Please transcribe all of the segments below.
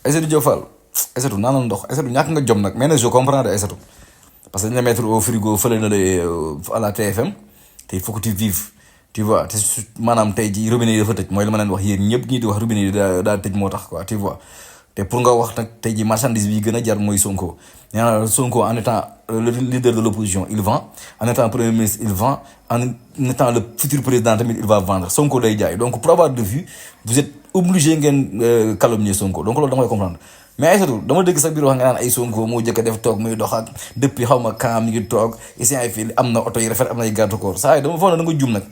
Aïssatou Diop Fall Aïssatou naanal ndox Aïssatou ñàkk nga jom nag mais nag je comprends de Aïssatou parce que dañ la mettre au frigo fële na la à la TFM te il faut que tu vives tu vois te maanaam tey ji robinet yi dafa tëj mooy li ma leen wax yéen ñëpp ñi di wax robinet yi daa tëj moo tax quoi tu vois te pour nga wax nag tey ji marchandise bi gën a jar mooy Sonko nee naa Sonko en étant le leader de l'opposition il vend en étant premier ministre il vend en étant le futur président tamit il va vendre Sonko day jaay donc pour avoir de vue vous êtes obligé ngeen calomnier Sonko donc loolu da ngay comprendre mais Aïssatou dama dégg sax biir wax nga naan ay Sonko moo jëkk a def toog muy dox ak depuis xaw ma camp mi ngi toog ici ay fii am na oto yi rafet am na ay garde corps saa yi dama foog ne da nga jum nag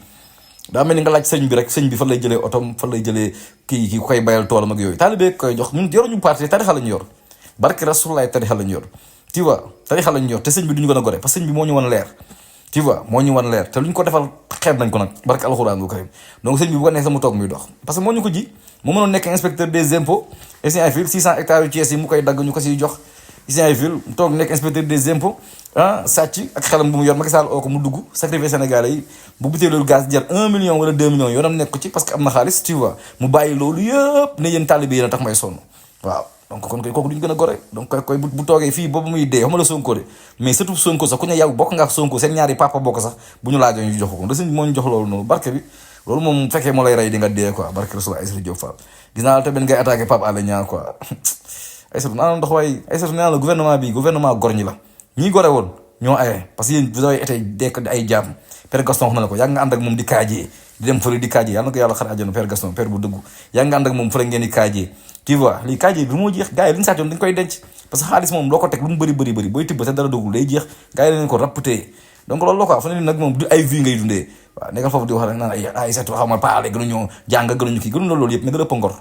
daa mel ni nga laaj sëñ bi rek sëñ bi fan lay jëlee otom fan lay jëlee kii koy bayal toolam ak yooyu taalibe koy jox ñun yoruñu parti tarixa lañu yor barke rasulaay tarixa lañu yor tu vois tarixa lañu yor te sëñ bi duñu gën a gore parce que sëñ bi moo ñu wan leer tu vois moo ñu wan leer te luñ ko defal xeeb nañ ko nag barke alxuraan bu karim donc sëñ bi bu ko neex sama toog muy dox parce que moo ñu ko ji moo mënoon nekk inspecteur des impôts et ay fil 600 hectares yu Thiès yi mu koy dagg ñu ko siy jox ici ay fil toog nekk inspecteur des impôts sàcc ak xelam bu mu yor Macky Sall oo ko mu dugg sacrifice sénégalais yi bu butee loolu gaz jar 1 million wala 2 millions yoonam nekk ko ci parce que am na xaalis tu vois mu bàyyi loolu yëpp ne yéen taalibe yéen a tax may sonn waaw donc kon koy kooku duñu gën a gore donc koy bu toogee fii boobu muy dee xama la Sonko de mais surtout Sonko sax ku ne yow bokk nga ak Sonko seen ñaari papa bokk sax bu ñu laajoo ñu jox ko da sëñ moo ñu jox loolu noonu barke bi loolu moom fekkee moo lay rey di nga dee quoi barke Rasulullah Aïssatou Diop Fall gis naa la tamit ngay attaqué Pape Alé Niang quoi Aïssatou naa la ndox waaye Aïssatou nee naa la gouvernement bi gouvernement gor ñi la ñii gore woon ñoo aye parce que yéen vous avez été dekk ay jaam Père Gaston wax na la ko yàgg nga ànd ak moom di kaajee di dem fële di kaajee yàlla na ko yàlla xar àjjana Père Gaston père bu dëggu yàgg nga ànd ak moom fële ngeen di kaajee tu vois lii kaajee bi moo jeex gars yi li ñu sàccoon dañ koy denc parce que xaalis moom loo ko teg lu mu bëri booy tibb te dara dugul day jeex gars yi leen ko rapptee donc loolu la quoi fu ne nag moom du ay vie ngay dundee waaw nekkal foofu di wax rek naan ay Aïssatou xaw ma paale gënuñoo jàng gënuñu kii gënuñu loolu yëpp mais nga ëpp ngor